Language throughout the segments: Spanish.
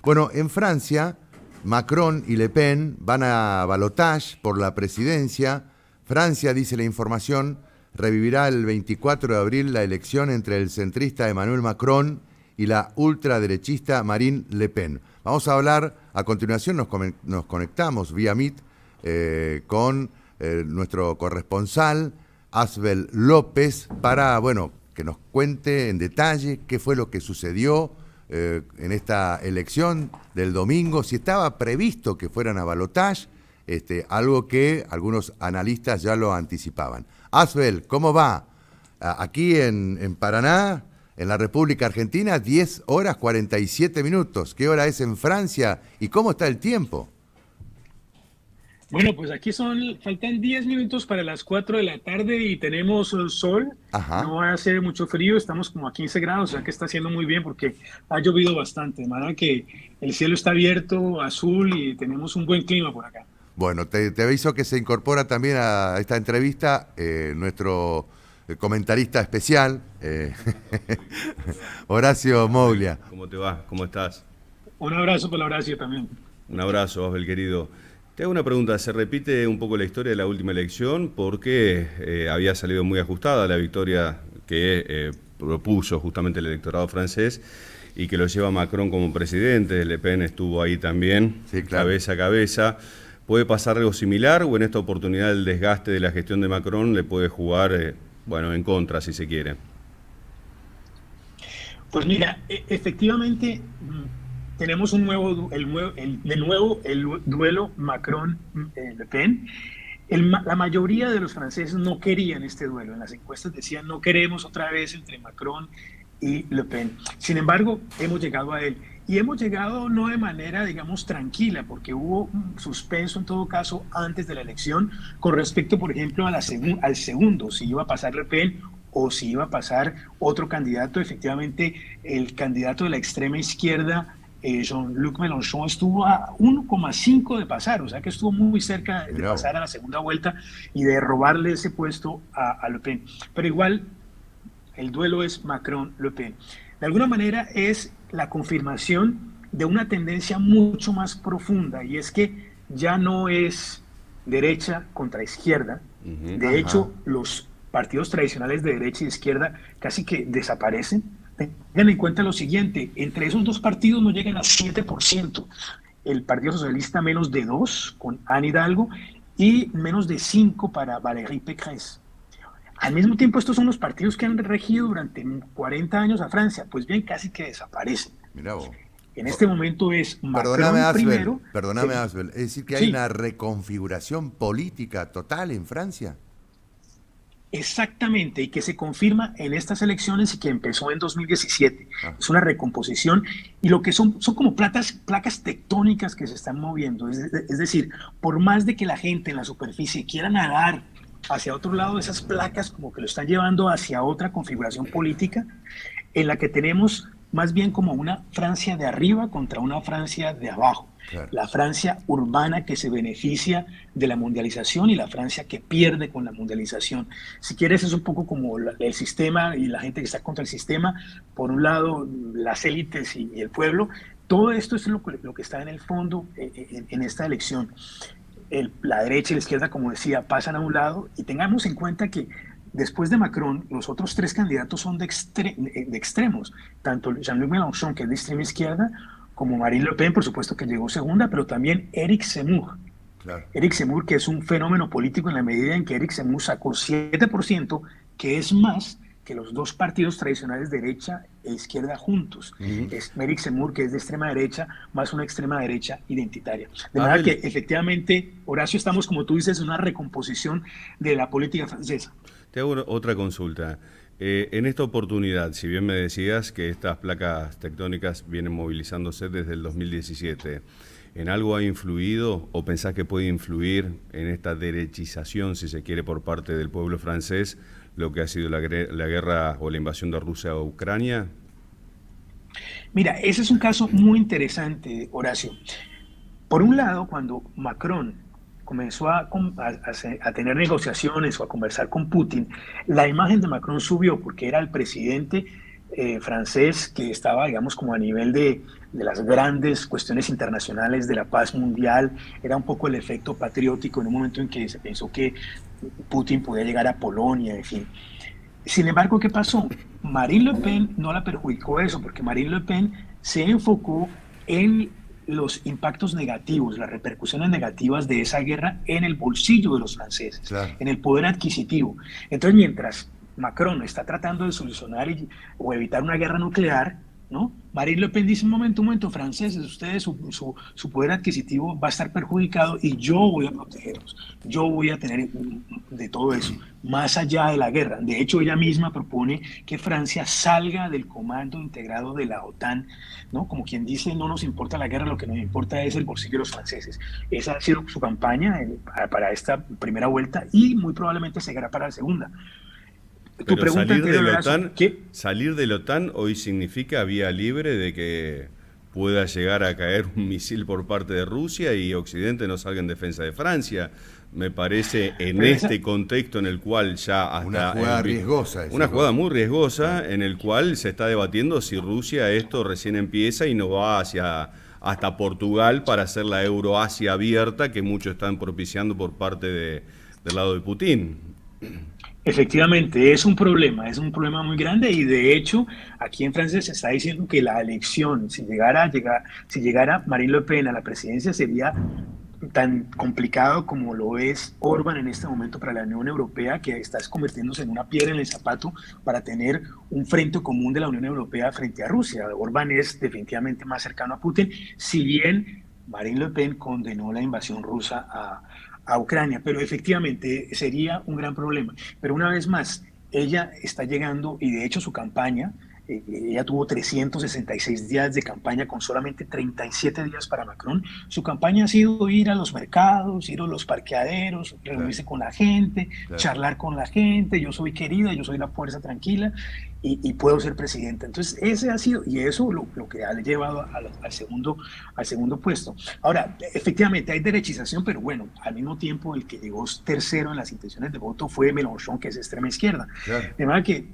Bueno, en Francia, Macron y Le Pen van a balotage por la presidencia. Francia, dice la información, revivirá el 24 de abril la elección entre el centrista Emmanuel Macron y la ultraderechista Marine Le Pen. Vamos a hablar, a continuación nos conectamos vía Meet con nuestro corresponsal, Asbel López, para, bueno, que nos cuente en detalle qué fue lo que sucedió en esta elección del domingo, si estaba previsto que fueran a balotage, algo que algunos analistas ya lo anticipaban. Asbel, ¿cómo va? Aquí en Paraná, en la República Argentina, 10 horas 47 minutos. ¿Qué hora es en Francia y cómo está el tiempo? Bueno, pues aquí faltan 10 minutos para las 4 de la tarde y tenemos sol. Ajá. No hace mucho frío, estamos como a 15 grados, o sea que está haciendo muy bien porque ha llovido bastante. De manera que el cielo está abierto, azul y tenemos un buen clima por acá. Bueno, te aviso que se incorpora también a esta entrevista nuestro comentarista especial, Horacio Moglia. ¿Cómo te va? ¿Cómo estás? Un abrazo para Horacio también. Un abrazo, Osbel, querido. Te hago una pregunta, ¿se repite un poco la historia de la última elección? Porque había salido muy ajustada la victoria que propuso justamente el electorado francés y que lo lleva Macron como presidente. Le Pen estuvo ahí también, sí, claro, cabeza a cabeza. ¿Puede pasar algo similar o en esta oportunidad el desgaste de la gestión de Macron le puede jugar en contra, si se quiere? Pues mira, efectivamente tenemos de nuevo el duelo Macron-Le Pen. La mayoría de los franceses no querían este duelo. En las encuestas decían no queremos otra vez entre Macron y Le Pen. Sin embargo, hemos llegado a él. Y hemos llegado no de manera, digamos, tranquila, porque hubo un suspenso en todo caso antes de la elección con respecto, por ejemplo, al segundo, si iba a pasar Le Pen o si iba a pasar otro candidato. Efectivamente, el candidato de la extrema izquierda, Jean-Luc Mélenchon, estuvo a 1,5 de pasar, o sea que estuvo muy cerca de pasar a la segunda vuelta y de robarle ese puesto a Le Pen. Pero igual, el duelo es Macron-Le Pen. De alguna manera es la confirmación de una tendencia mucho más profunda, y es que ya no es derecha contra izquierda. De hecho, los partidos tradicionales de derecha y izquierda casi que desaparecen. Tengan en cuenta lo siguiente, entre esos dos partidos no llegan a 7%. El Partido Socialista menos de 2 con Anne Hidalgo y menos de 5 para Valérie Pécresse. Al mismo tiempo, estos son los partidos que han regido durante 40 años a Francia. Pues bien, casi que desaparecen. Mirá vos. En este momento es Macron primero. Perdóname, Asbel. Es decir, que hay una reconfiguración política total en Francia. Exactamente, y que se confirma en estas elecciones y que empezó en 2017. Es una recomposición y lo que son como placas tectónicas que se están moviendo. Es decir, por más de que la gente en la superficie quiera nadar hacia otro lado, esas placas como que lo están llevando hacia otra configuración política en la que tenemos más bien como una Francia de arriba contra una Francia de abajo. Claro. La Francia urbana que se beneficia de la mundialización y la Francia que pierde con la mundialización. Si quieres, es un poco como el sistema y la gente que está contra el sistema. Por un lado, las élites y el pueblo. Todo esto es lo que está en el fondo en esta elección. La derecha y la izquierda, como decía, pasan a un lado, y tengamos en cuenta que después de Macron, los otros tres candidatos son de extremos, tanto Jean-Luc Mélenchon, que es de extrema izquierda, como Marine Le Pen, por supuesto, que llegó segunda, pero también Éric Zemmour. Claro. Éric Zemmour, que es un fenómeno político en la medida en que Éric Zemmour sacó 7%, que es más que los dos partidos tradicionales de derecha e izquierda juntos. Es Éric Zemmour, que es de extrema derecha, más una extrema derecha identitaria. De manera que, efectivamente, Horacio, estamos, como tú dices, en una recomposición de la política francesa. Te hago otra consulta. En esta oportunidad, si bien me decías que estas placas tectónicas vienen movilizándose desde el 2017, ¿en algo ha influido o pensás que puede influir en esta derechización, si se quiere, por parte del pueblo francés, lo que ha sido la guerra o la invasión de Rusia a Ucrania? Mira, ese es un caso muy interesante, Horacio. Por un lado, cuando Macron comenzó a tener negociaciones o a conversar con Putin, la imagen de Macron subió porque era el presidente francés que estaba, digamos, como a nivel de de las grandes cuestiones internacionales de la paz mundial, era un poco el efecto patriótico en un momento en que se pensó que Putin podía llegar a Polonia, en fin. Sin embargo, ¿qué pasó? Marine Le Pen no la perjudicó eso, porque Marine Le Pen se enfocó en los impactos negativos, las repercusiones negativas de esa guerra en el bolsillo de los franceses, Claro. en el poder adquisitivo. Entonces, mientras Macron está tratando de solucionar o evitar una guerra nuclear, ¿no? Marine Le Pen dice, un momento, franceses, ustedes, su poder adquisitivo va a estar perjudicado y yo voy a protegerlos, yo voy a tener de todo eso, más allá de la guerra. De hecho, ella misma propone que Francia salga del comando integrado de la OTAN, ¿no? Como quien dice, no nos importa la guerra, lo que nos importa es el bolsillo de los franceses. Esa ha sido su campaña para esta primera vuelta y muy probablemente seguirá para la segunda. Tu Pero pregunta salir de la OTAN hoy significa vía libre de que pueda llegar a caer un misil por parte de Rusia y Occidente no salga en defensa de Francia. Me parece en este contexto en el cual ya hasta... Una jugada riesgosa. Una jugada muy riesgosa en el cual se está debatiendo si Rusia esto recién empieza y no va hasta Portugal para hacer la Euroasia abierta que muchos están propiciando por parte del lado de Putin. Efectivamente, es un problema muy grande y de hecho aquí en Francia se está diciendo que la elección, si llegara Marine Le Pen a la presidencia, sería tan complicado como lo es Orbán en este momento para la Unión Europea, que está convirtiéndose en una piedra en el zapato para tener un frente común de la Unión Europea frente a Rusia. Orbán es definitivamente más cercano a Putin, si bien Marine Le Pen condenó la invasión rusa a Ucrania, pero efectivamente sería un gran problema. Pero una vez más, ella está llegando y de hecho su campaña, ella tuvo 366 días de campaña con solamente 37 días para Macron. Su campaña ha sido ir a los mercados, ir a los parqueaderos, reunirse con la gente, charlar con la gente, yo soy querida, yo soy la fuerza tranquila y puedo ser presidenta. Entonces ese ha sido, y eso lo que ha llevado al segundo puesto. Ahora, efectivamente hay derechización, pero bueno, al mismo tiempo el que llegó tercero en las intenciones de voto fue Mélenchon, que es extrema izquierda. De manera que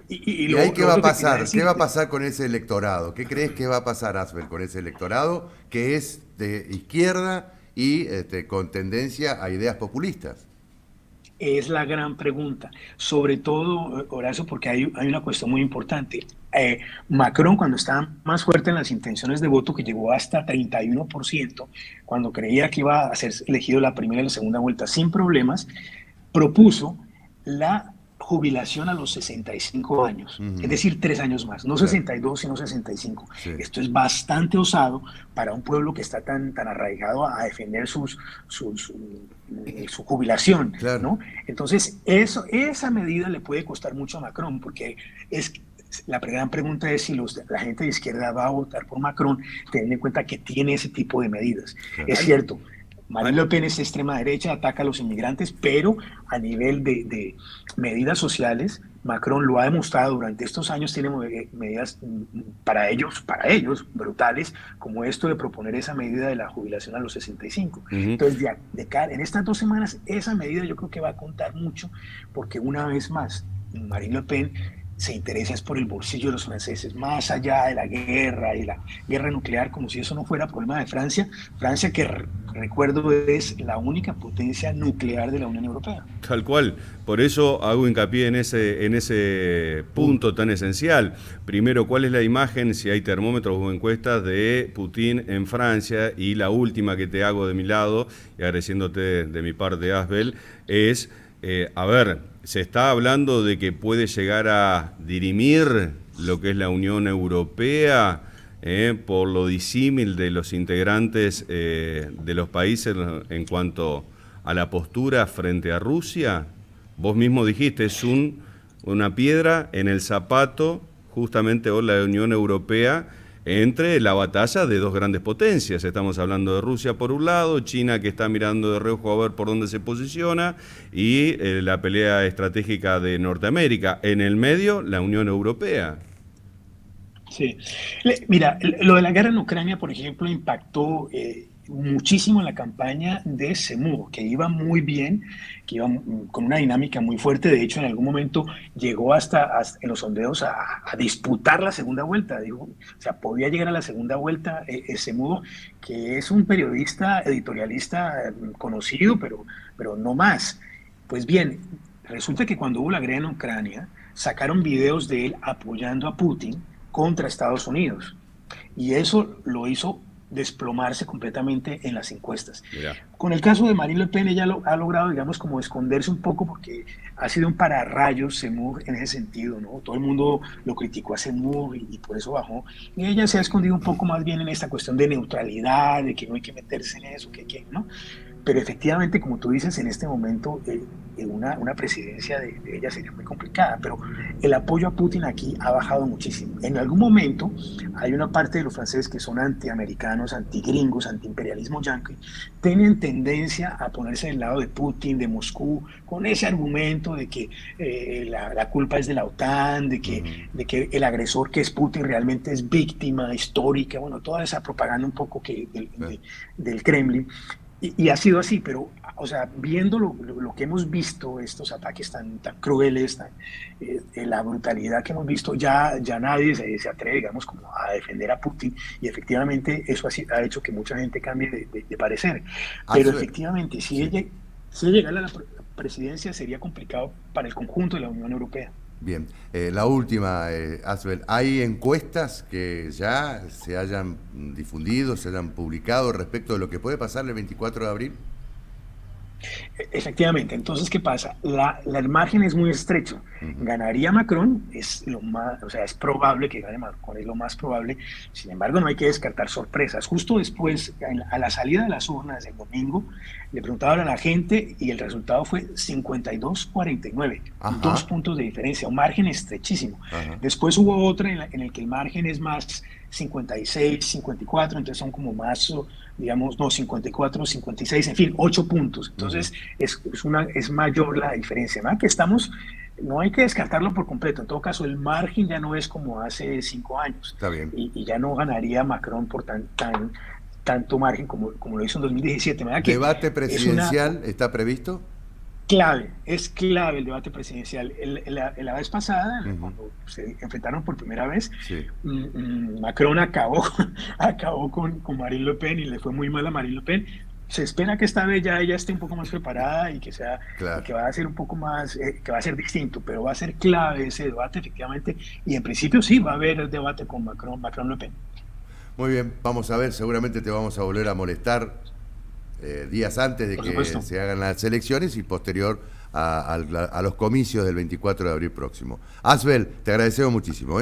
¿Y ahí qué va a pasar? ¿Qué va a pasar con ese electorado? ¿Qué crees que va a pasar, Asbel, con ese electorado que es de izquierda y con tendencia a ideas populistas? Es la gran pregunta, sobre todo, Horacio, porque hay una cuestión muy importante. Macron, cuando estaba más fuerte en las intenciones de voto, que llegó hasta 31%, cuando creía que iba a ser elegido la primera y la segunda vuelta sin problemas, propuso la jubilación a los 65 años, es decir, 3 años más, no 62, sino 65. Sí. Esto es bastante osado para un pueblo que está tan arraigado a defender su jubilación, claro, ¿no? Entonces, esa medida le puede costar mucho a Macron, porque la gran pregunta es si la gente de izquierda va a votar por Macron, teniendo en cuenta que tiene ese tipo de medidas. Claro. Es cierto, Marine Le Pen es extrema derecha, ataca a los inmigrantes, pero a nivel de medidas sociales, Macron lo ha demostrado durante estos años, tiene medidas para ellos brutales, como esto de proponer esa medida de la jubilación a los 65. Entonces, en estas 2 semanas, esa medida yo creo que va a contar mucho, porque una vez más, Marine Le Pen se interesa es por el bolsillo de los franceses, más allá de la guerra y la guerra nuclear, como si eso no fuera problema de Francia. Francia, que recuerdo, es la única potencia nuclear de la Unión Europea. Tal cual. Por eso hago hincapié en ese punto tan esencial. Primero, ¿cuál es la imagen, si hay termómetros o encuestas, de Putin en Francia? Y la última que te hago de mi lado, y agradeciéndote de mi parte, Asbel, es, se está hablando de que puede llegar a dirimir lo que es la Unión Europea por lo disímil de los integrantes de los países en cuanto a la postura frente a Rusia. Vos mismo dijiste, es una piedra en el zapato justamente hoy la Unión Europea entre la batalla de dos grandes potencias. Estamos hablando de Rusia por un lado, China que está mirando de reojo a ver por dónde se posiciona, y la pelea estratégica de Norteamérica. En el medio, la Unión Europea. Sí. Mira, lo de la guerra en Ucrania, por ejemplo, impactó muchísimo en la campaña de Zemmour, que iba muy bien, que iba con una dinámica muy fuerte. De hecho, en algún momento llegó hasta en los sondeos a disputar la segunda vuelta. Digo, o sea, podía llegar a la segunda vuelta Zemmour, que es un periodista, editorialista conocido, pero no más. Pues bien, resulta que cuando hubo la guerra en Ucrania, sacaron videos de él apoyando a Putin contra Estados Unidos. Y eso lo hizo desplomarse completamente en las encuestas. Mirá. Con el caso de Marine Le Pen, ella ha logrado, digamos, como esconderse un poco porque ha sido un pararrayos Zemmour en ese sentido, ¿no? Todo el mundo lo criticó a Zemmour y por eso bajó. Y ella se ha escondido un poco más bien en esta cuestión de neutralidad, de que no hay que meterse en eso, ¿no? Pero efectivamente, como tú dices, en este momento una presidencia de ella sería muy complicada, pero el apoyo a Putin aquí ha bajado muchísimo. En algún momento hay una parte de los franceses que son antiamericanos, antigringos, antiimperialismo yanqui, tienen tendencia a ponerse del lado de Putin, de Moscú, con ese argumento de que la culpa es de la OTAN, de que el agresor que es Putin realmente es víctima histórica, bueno, toda esa propaganda un poco del Kremlin. Y ha sido así, pero, o sea, viendo lo que hemos visto, estos ataques tan crueles, la brutalidad que hemos visto, ya nadie se atreve, digamos, como a defender a Putin, y efectivamente eso ha hecho que mucha gente cambie de parecer. Pero efectivamente, si ella llegara a la presidencia, sería complicado para el conjunto de la Unión Europea. Bien, la última, Asbel, ¿hay encuestas que ya se hayan difundido, se hayan publicado respecto de lo que puede pasar el 24 de abril? Efectivamente, entonces, ¿qué pasa? El margen es muy estrecho. Ganaría Macron, es probable que gane Macron, es lo más probable. Sin embargo, no hay que descartar sorpresas. Justo después, a la salida de las urnas el domingo, le preguntaban a la gente y el resultado fue 52-49, 2 puntos de diferencia, un margen estrechísimo. Después hubo otra en el que el margen es más 56, 54, entonces son como más, digamos, no, 54, 56, en fin, 8 puntos. Entonces es mayor la diferencia, ¿no? Que no hay que descartarlo por completo. En todo caso, el margen ya no es como hace 5 años. Está bien. Y ya no ganaría Macron por tanto margen como lo hizo en 2017. ¿Debate presidencial está previsto? Es clave el debate presidencial. La vez pasada, cuando se enfrentaron por primera vez, Macron acabó con Marine Le Pen y le fue muy mal a Marine Le Pen. Se espera que esta vez ya ella esté un poco más preparada y que va a ser un poco más, que va a ser distinto, pero va a ser clave ese debate efectivamente, y en principio sí va a haber el debate con Macron-Le Pen. Muy bien, vamos a ver, seguramente te vamos a volver a molestar días antes de que se hagan las elecciones y posterior a los comicios del 24 de abril próximo. Asbel, te agradecemos muchísimo,